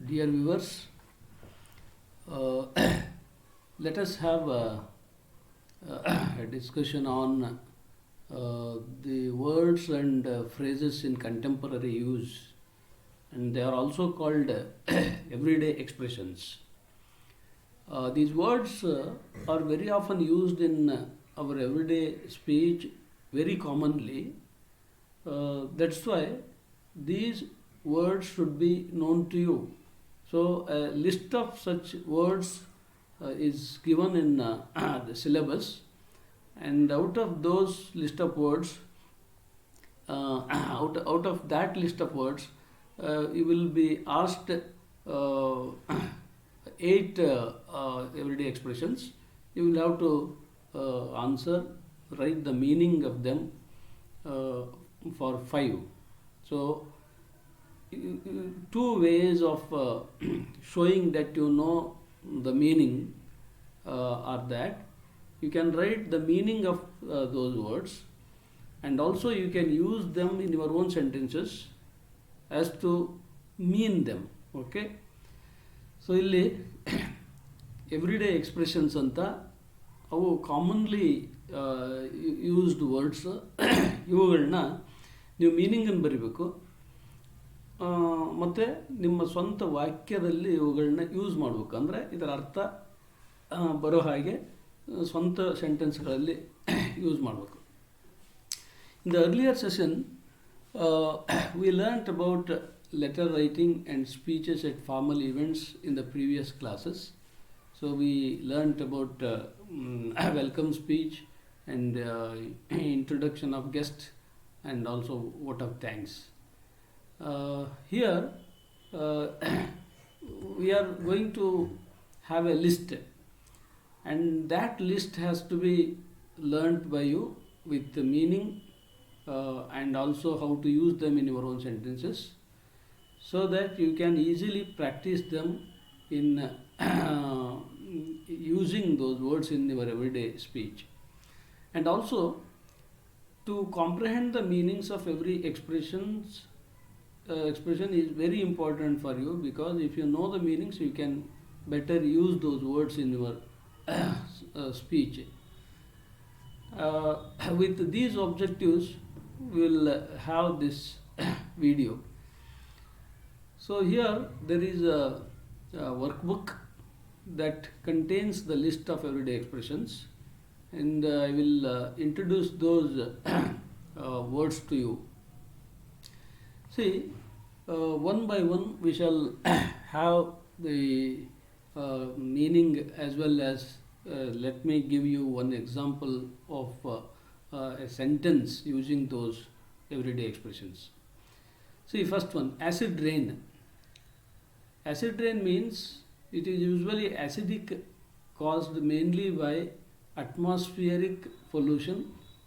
Dear viewers, uh, let us have a discussion on the words and phrases in contemporary use, and they are also called everyday expressions. These words are very often used in our everyday speech very commonly. That's why these words should be known to you. So, a list of such words is given in the syllabus, and out of those list of words, out of that list of words, you will be asked eight everyday expressions. You will have to answer, write the meaning of them for five. So, two ways of showing that you know the meaning are that you can write the meaning of those words, and also you can use them in your own sentences as to mean them. Okay, so ಇಲ್ಲಿ everyday expressions ಅಂತ ಅವು commonly used words. ಇವುಗಳನ್ನ ನೀವು ಮೀನಿಂಗನ್ನು ಬರಿಬೇಕು, ಮತ್ತು ನಿಮ್ಮ ಸ್ವಂತ ವಾಕ್ಯದಲ್ಲಿ ಇವುಗಳನ್ನ ಯೂಸ್ ಮಾಡಬೇಕು. ಅಂದರೆ ಇದರ ಅರ್ಥ ಬರೋ ಹಾಗೆ ಸ್ವಂತ ಸೆಂಟೆನ್ಸ್ಗಳಲ್ಲಿ ಯೂಸ್ ಮಾಡಬೇಕು. In the earlier session, we learnt about letter writing and speeches at formal events in the previous classes. So we learnt about welcome speech and introduction of guest and also vote of thanks. Here we are going to have a list, and that list has to be learnt by you with the meaning and also how to use them in your own sentences, so that you can easily practice them in using those words in your everyday speech. And also, to comprehend the meanings of every expression is very important for you, because if you know the meanings, you can better use those words in your speech. With these objectives, we will have this video. So here there is a workbook that contains the list of everyday expressions, and I will introduce those words to you. See, one by one we shall have the meaning, as well as let me give you one example of a sentence using those everyday expressions. See, first one, acid rain. Acid rain means it is usually acidic, caused mainly by atmospheric pollution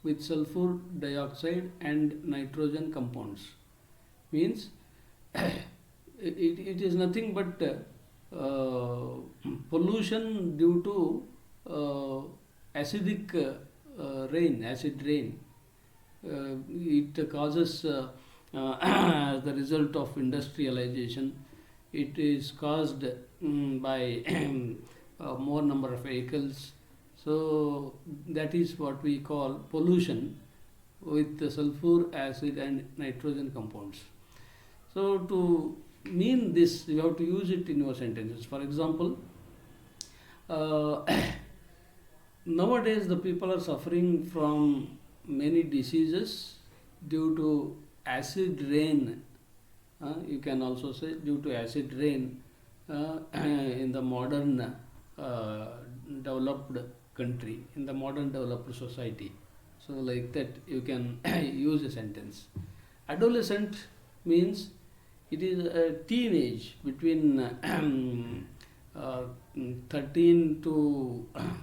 with sulfur dioxide and nitrogen compounds. Means it is nothing but pollution due to acidic rain, acid rain. It causes as the result of industrialization. It is caused by more number of vehicles. So that is what we call pollution with the sulfur, acid and nitrogen compounds. So to mean this, you have to use it in your sentences. For example, nowadays the people are suffering from many diseases due to acid rain. You can also say due to acid rain in the modern developed country, in the modern developed society. So like that you can use a sentence. Adolescent means it is a teenage between 13 to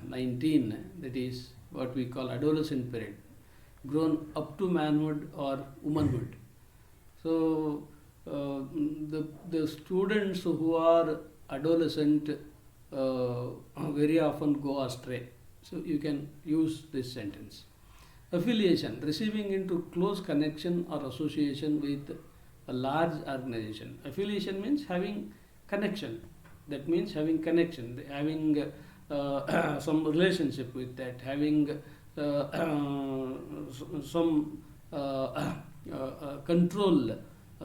19, that is what we call adolescent period, grown up to manhood or womanhood. So the students who are adolescent very often go astray. So you can use this sentence. Affiliation, receiving into close connection or association with a large organization. Affiliation means having connection. That means having connection, having some relationship with that, having some control,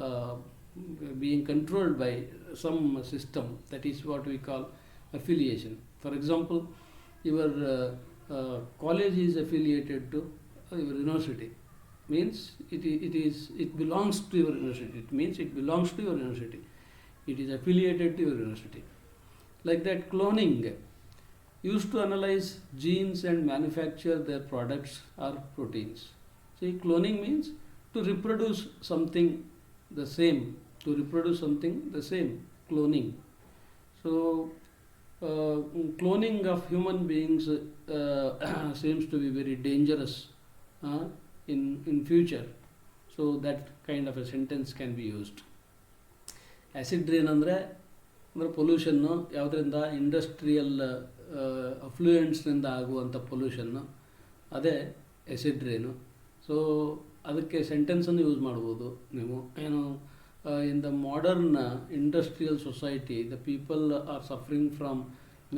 uh, being controlled by some system. That is what we call affiliation. For example, your college is affiliated to your university, means it belongs to your university. It means it belongs to your university. It is affiliated to your university. Like that, cloning used to analyze genes and manufacture their products or proteins. See, cloning means to reproduce something the same, to reproduce something the same, cloning. So, cloning of human beings seems to be very dangerous in future. So that kind of a sentence can be used. Acid rain ಅಂದರೆ pollution ಯಾವುದರಿಂದ, industrial ಅಫ್ಲೂಯೆಂಟ್ಸ್ನಿಂದ ಆಗುವಂಥ pollution, ಅದೇ acid rain. So ಅದಕ್ಕೆ ಸೆಂಟೆನ್ಸನ್ನು use ಮಾಡ್ಬೋದು ನೀವು. ಏನು, in the modern industrial society the people are suffering from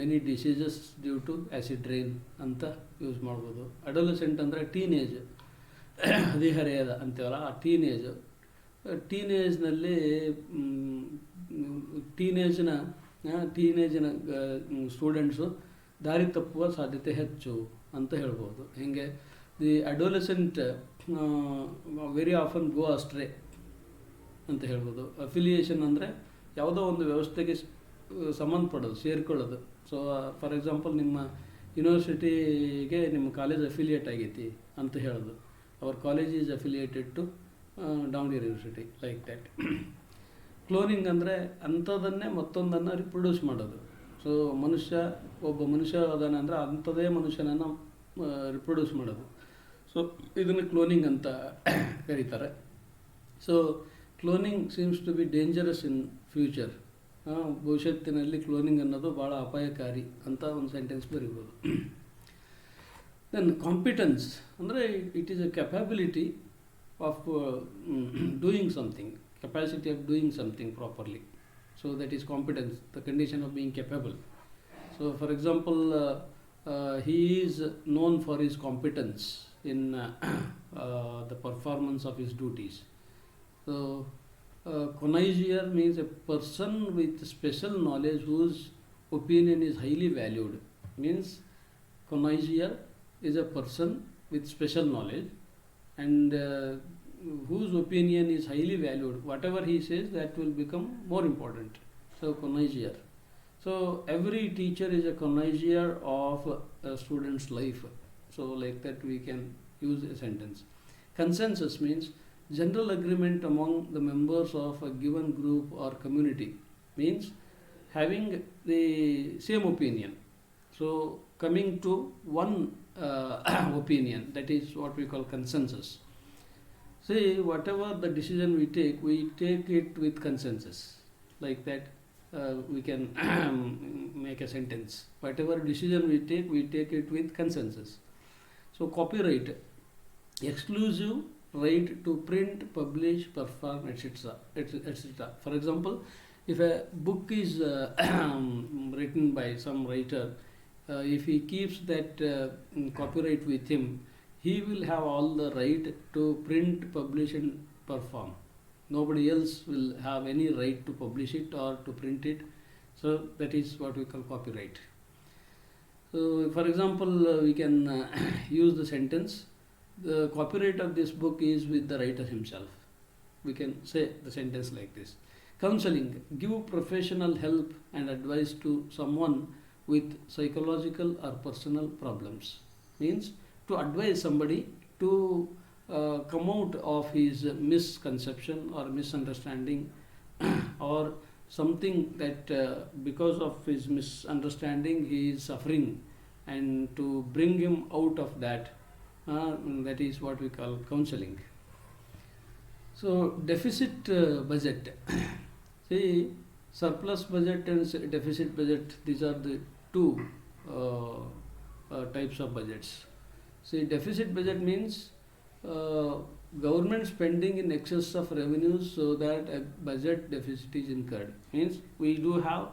many diseases due to acid rain ಅಂತ use ಮಾಡ್ಬೋದು. ಅಡೋಲೆಸೆಂಟ್ ಅಂದರೆ ಟೀನೇಜ್, ಹದಿಹರೆಯದ ಅಂತೀವಲ್ಲ, ಆ ಟೀನೇಜ್ನಲ್ಲಿ ಟೀನೇಜಿನ ಸ್ಟೂಡೆಂಟ್ಸು ದಾರಿ ತಪ್ಪುವ ಸಾಧ್ಯತೆ ಹೆಚ್ಚು ಅಂತ ಹೇಳ್ಬೋದು. ಹೀಗೆ the adolescent very often go astray ಅಂತ ಹೇಳ್ಬೋದು. ಅಫಿಲಿಯೇಷನ್ ಅಂದರೆ ಯಾವುದೋ ಒಂದು ವ್ಯವಸ್ಥೆಗೆ ಸಂಬಂಧಪಡೋದು, ಸೇರ್ಕೊಳ್ಳೋದು. ಸೊ ಫಾರ್ ಎಕ್ಸಾಂಪಲ್, ನಿಮ್ಮ ಯೂನಿವರ್ಸಿಟಿಗೆ ನಿಮ್ಮ ಕಾಲೇಜ್ ಅಫಿಲಿಯೇಟ್ ಆಗೈತಿ ಅಂತ ಹೇಳೋದು. Our college is affiliated to ಡೌನ್ಲಿಯರ್ ಯೂನಿವರ್ಸಿಟಿ, ಲೈಕ್ ದ್ಯಾಟ್. ಕ್ಲೋನಿಂಗ್ ಅಂದರೆ ಅಂಥದ್ದನ್ನೇ ಮತ್ತೊಂದನ್ನು ರಿಪ್ರೊಡ್ಯೂಸ್ ಮಾಡೋದು. ಸೊ ಒಬ್ಬ ಮನುಷ್ಯ ಅದಾನೆ ಅಂದರೆ ಅಂಥದೇ ಮನುಷ್ಯನನ್ನು ರಿಪ್ರೊಡ್ಯೂಸ್ ಮಾಡೋದು. ಸೊ ಇದನ್ನು ಕ್ಲೋನಿಂಗ್ ಅಂತ ಕರೀತಾರೆ. So cloning seems to be dangerous in future. ಭವಿಷ್ಯತ್ತಿನಲ್ಲಿ ಕ್ಲೋನಿಂಗ್ ಅನ್ನೋದು ಭಾಳ ಅಪಾಯಕಾರಿ ಅಂತ ಒಂದು ಸೆಂಟೆನ್ಸ್ ಬರೀಬೋದು. ದೆನ್ ಕಾಂಪಿಟೆನ್ಸ್ ಅಂದರೆ it is a capability of doing something, capacity of doing something properly. So that is competence, the condition of being capable. So for example, he is known for his competence in the performance of his duties. So connoisseur means a person with special knowledge whose opinion is highly valued. Means connoisseur is a person with special knowledge and whose opinion is highly valued. Whatever he says, that will become more important. So connoisseur. So every teacher is a connoisseur of a student's life. So like that we can use a sentence. Consensus means general agreement among the members of a given group or community. Means having the same opinion. So coming to one opinion, that is what we call consensus. See, whatever the decision we take it with consensus. Like that, we can make a sentence. Whatever decision we take it with consensus. So copyright, exclusive right to print, publish, perform, etc., etc. For example, if a book is written by some writer, if he keeps that copyright with him, he will have all the right to print, publish and perform. Nobody else will have any right to publish it or to print it. So that is what we call copyright. So for example, we can use the sentence, the copyright of this book is with the writer himself. We can say the sentence like this. Counseling, give professional help and advice to someone with psychological or personal problems. Means to advise somebody to come out of his misconception or misunderstanding or something that because of his misunderstanding he is suffering, and to bring him out of that, that is what we call counseling. So deficit budget. See, surplus budget and deficit budget, these are the two types of budgets. See, deficit budget means government spending in excess of revenues so that a budget deficit is incurred. Means we do have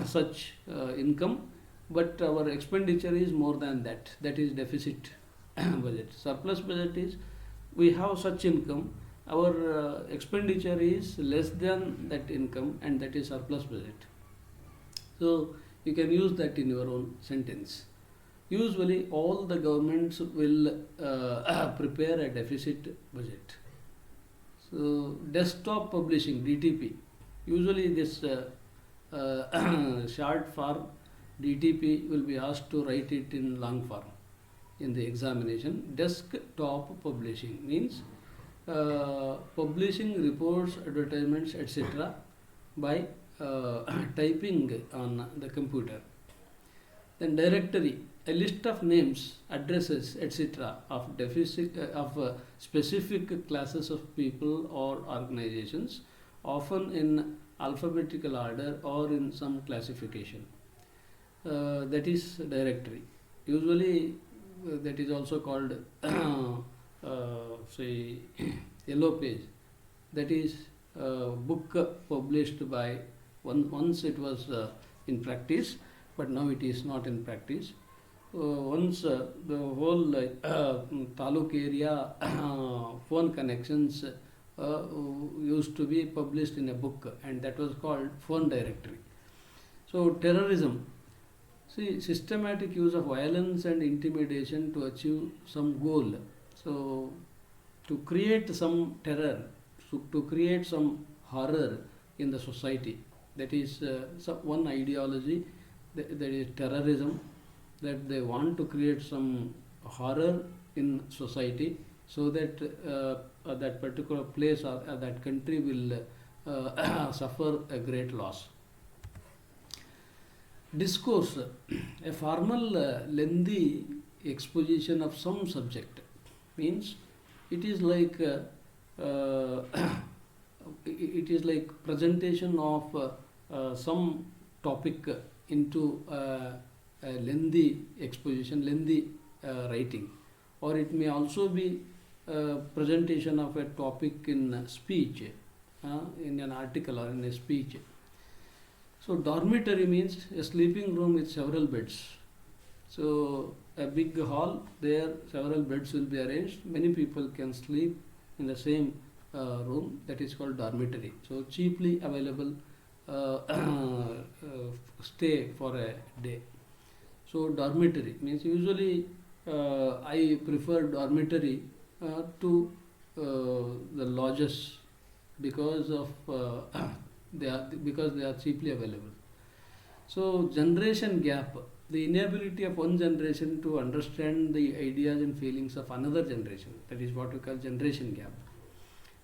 such income, but our expenditure is more than that. That is deficit budget. Surplus budget is we have such income, our expenditure is less than that income, and that is surplus budget. So you can use that in your own sentence. Usually all the governments will prepare a deficit budget. So desktop publishing, DTP. Usually this short form DTP will be asked to write it in long form in the examination. Desktop publishing means publishing reports, advertisements, etc. by typing on the computer. Then directory, a list of names, addresses, etc. of deficit of specific classes of people or organizations, often in alphabetical order or in some classification. That is directory. Usually that is also called say yellow page. That is book published by once it was in practice, but now it is not in practice. Once the whole taluk area phone connections used to be published in a book, and that was called phone directory. So terrorism, see, systematic use of violence and intimidation to achieve some goal. So to create some terror, to create some horror in the society, that is one ideology, that is terrorism, that they want to create some horror in society so that that particular place or that country will suffer a great loss. Discourse, a formal lengthy exposition of some subject, means it is like it is like presentation of some topic into a lengthy exposition, lengthy writing, or it may also be presentation of a topic in speech, in an article or in a speech. So dormitory means a sleeping room with several beds. So a big hall, there several beds will be arranged. Many people can sleep in the same room. That is called dormitory. So cheaply available stay for a day. So dormitory means usually I prefer dormitory to the lodges because of they are cheaply available. So generation gap, the inability of one generation to understand the ideas and feelings of another generation. That is what we call generation gap.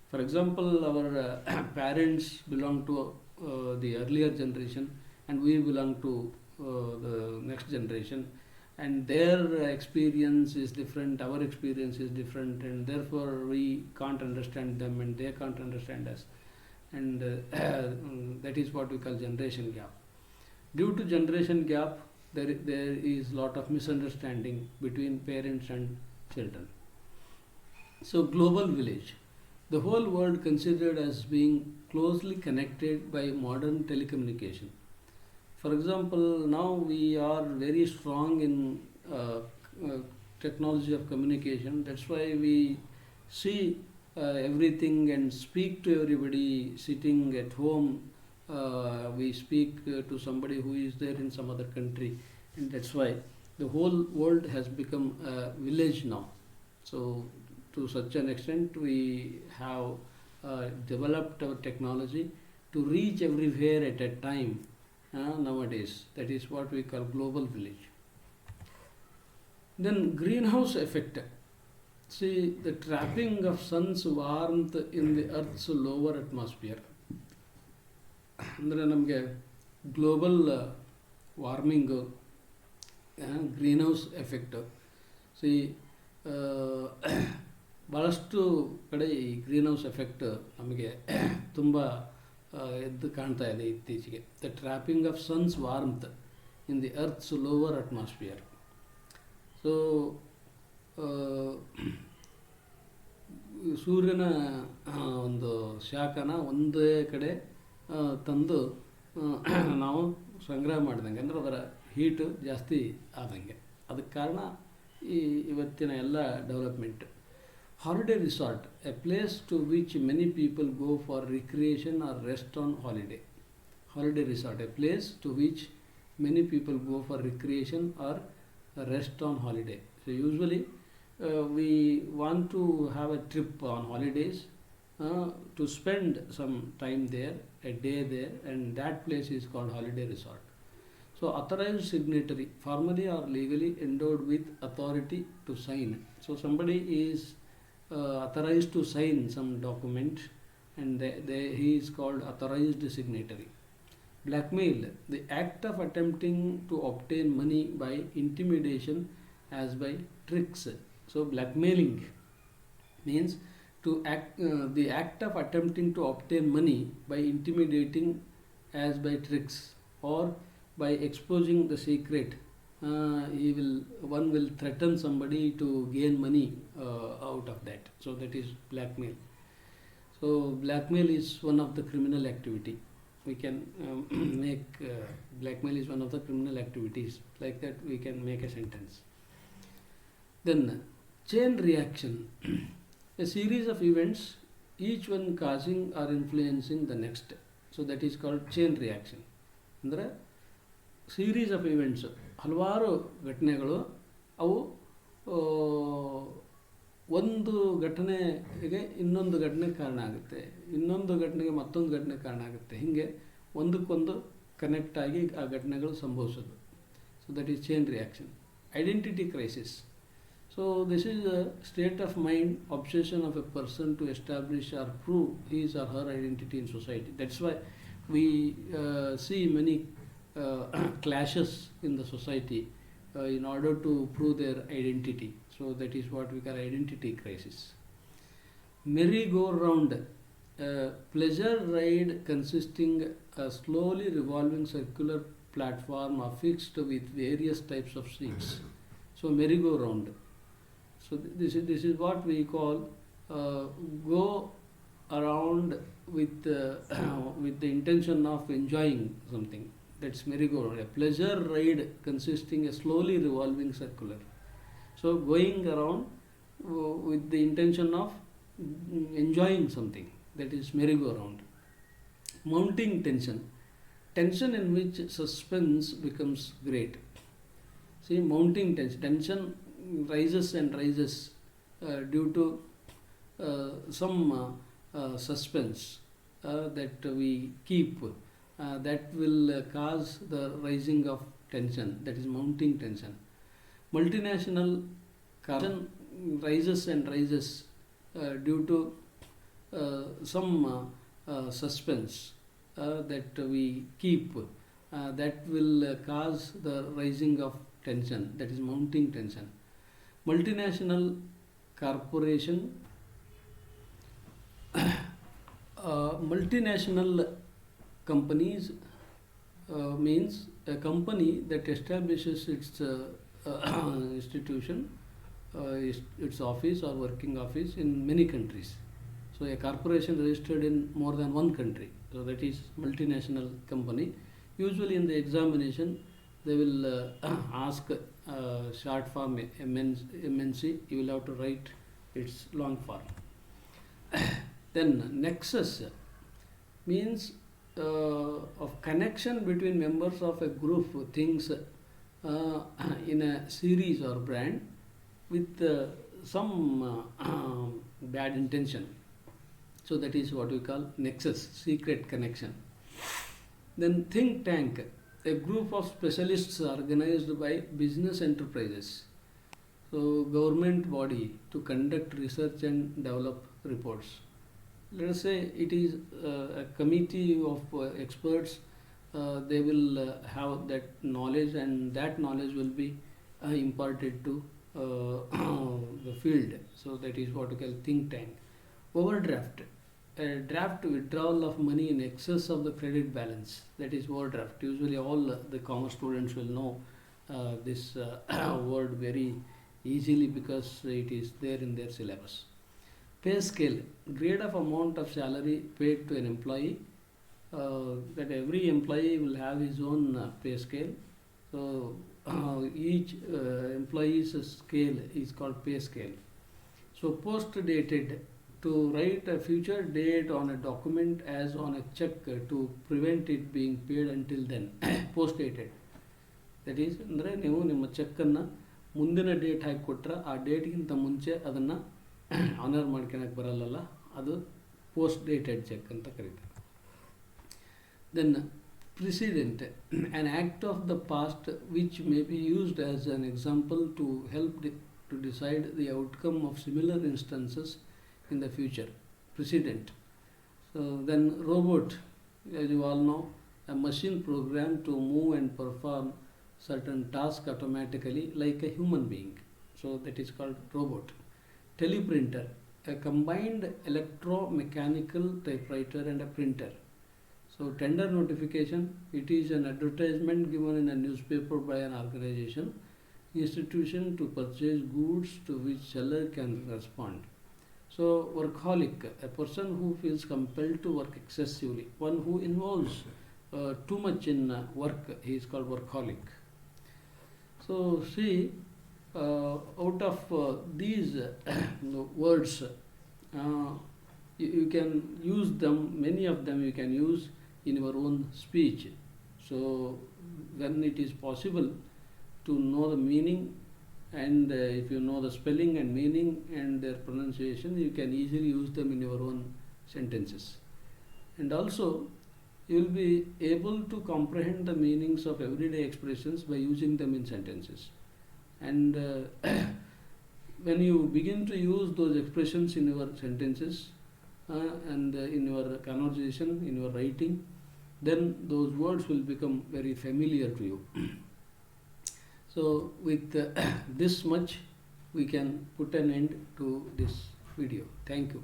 For example, our parents belong to the earlier generation, and we belong to the next generation, and their experience is different, our experience is different, and therefore we can't understand them and they can't understand us, and that is what we call generation gap. Due to generation gap, there is lot of misunderstanding between parents and children. So global village, the whole world considered as being closely connected by modern telecommunication. For example, now we are very strong in technology of communication. That's why we see everything and speak to everybody sitting at home. We speak to somebody who is there in some other country, and that's why the whole world has become a village now. So to such an extent we have developed our technology to reach everywhere at a time nowadays. That is what we call global village. Then greenhouse effect. See, the trapping of sun's warmth in the earth's lower atmosphere. ಅಂದರೆ ನಮಗೆ global warming, greenhouse effect. C ಭಾಳಷ್ಟು ಕಡೆ ಈ greenhouse effect ನಮಗೆ ತುಂಬ ಎದ್ದು ಕಾಣ್ತಾ ಇದೆ ಇತ್ತೀಚೆಗೆ. The trapping of sons ವಾರ್ಮ್ತ್ in the earth's lower atmosphere. So ಸೂರ್ಯನ ಒಂದು ಶಾಖನ ಒಂದೇ ಕಡೆ ತಂದು ನಾವು ಸಂಗ್ರಹ ಮಾಡಿದಂಗೆ, ಅಂದರೆ ಅದರ ಹೀಟು ಜಾಸ್ತಿ ಆದಂಗೆ. ಅದಕ್ಕೆ ಕಾರಣ ಇವತ್ತಿನ ಎಲ್ಲ development. Holiday resort, a place to which many people go for recreation or rest on holiday. Holiday resort, a place to which many people go for recreation or rest on holiday. So usually we want to have a trip on holidays to spend some time there, a day there, and that place is called holiday resort. So authorized signatory, formally or legally endowed with authority to sign. So somebody is authorized to sign some document, and he is called authorized signatory. Blackmail, the act of attempting to obtain money by intimidation as by tricks. So blackmailing means the act of attempting to obtain money by intimidating as by tricks or by exposing the secret. One will threaten somebody to gain money out of that. So that is blackmail. So blackmail is one of the criminal activity. We can make blackmail is one of the criminal activities. Like that we can make a sentence. Then chain reaction, a series of events, each one causing or influencing the next. So that is called chain reaction. ಅಂದರೆ series of events, ಹಲವಾರು ಘಟನೆಗಳು, ಅವು ಒಂದು ಘಟನೆಗೆ ಇನ್ನೊಂದು ಘಟನೆ ಕಾರಣ ಆಗುತ್ತೆ, ಇನ್ನೊಂದು ಘಟನೆಗೆ ಮತ್ತೊಂದು ಘಟನೆ ಕಾರಣ ಆಗುತ್ತೆ. ಹೀಗೆ ಒಂದಕ್ಕೊಂದು ಕನೆಕ್ಟ್ ಆಗಿ ಆ ಘಟನೆಗಳು ಸಂಭವಿಸೋದು. So that is chain reaction. Identity crisis. So this is a state of mind obsession of a person to establish or prove his or her identity in society. That's why we see many clashes in the society in order to prove their identity. So that is what we call identity crisis. Merry-go-round, pleasure ride consisting a slowly revolving circular platform affixed with various types of seats. So merry-go-round. So this is what we call go around with the intention of enjoying something. That's merry-go-round. A pleasure ride consisting a slowly revolving circular. So going around with the intention of enjoying something, that is merry-go-round. Mounting tension, tension in which suspense becomes great. See, mounting tension rises and rises due to some suspense that we keep, that will cause the rising of tension, that is mounting tension. Multinational tension rises and rises due to some suspense that we keep, that will cause the rising of tension, that is mounting tension. Multinational corporation, multinational companies means a company that establishes its institution, its office or working office in many countries. So a corporation registered in more than one country. So that is multinational company. Usually in the examination they will ask short form MNC. You will have to write its long form. Then Nexus means of connection between members of a group things in a series or brand with some bad intention. So that is what we call Nexus, secret connection. Then think tank, a group of specialists organized by business enterprises, so government body, to conduct research and develop reports. Let us say it is a committee of experts. They will have that knowledge, and that knowledge will be imparted to the field. So that is what we call think tank. Overdraft, a draft withdrawal of money in excess of the credit balance. That is overdraft. Usually all the commerce students will know this word very easily because it is there in their syllabus. Pay scale, grade of amount of salary paid to an employee. That every employee will have his own pay scale. So each employee's scale is called pay scale. So post dated, to write a future date on a document as on a check to prevent it being paid until then. Post dated. That is, ಅಂದರೆ ನೀವು ನಿಮ್ಮ ಚೆಕ್ಕನ್ನು ಮುಂದಿನ date ಹಾಕಿ ಕೊಟ್ಟರೆ ಆ ಡೇಟ್ಗಿಂತ ಮುಂಚೆ ಅದನ್ನು honour ಮಾಡ್ಕೊಳಕ್ಕೆ ಬರಲ್ಲಲ್ಲ, ಅದು ಪೋಸ್ಟ್ ಡೇಟೆಡ್ ಚೆಕ್ ಅಂತ ಕರೀತಾರೆ. Then precedent, an act of the past which may be used as an example to help to decide the outcome of similar instances in the future. Precedent. So then robot, as you all know, a machine programmed to move and perform certain tasks automatically like a human being. So that is called robot. Teleprinter, a combined electromechanical typewriter and a printer. So tender notification, it is an advertisement given in a newspaper by an organization, institution to purchase goods to which seller can respond. So workaholic, a person who feels compelled to work excessively, one who involves too much in work, he is called workaholic. So see, out of these words, you can use them, many of them you can use in your own speech. So when it is possible to know the meaning, and if you know the spelling and meaning and their pronunciation, you can easily use them in your own sentences. And also you will be able to comprehend the meanings of everyday expressions by using them in sentences. And when you begin to use those expressions in your sentences and in your conversation, in your writing, then those words will become very familiar to you. So with this much, we can put an end to this video. Thank you.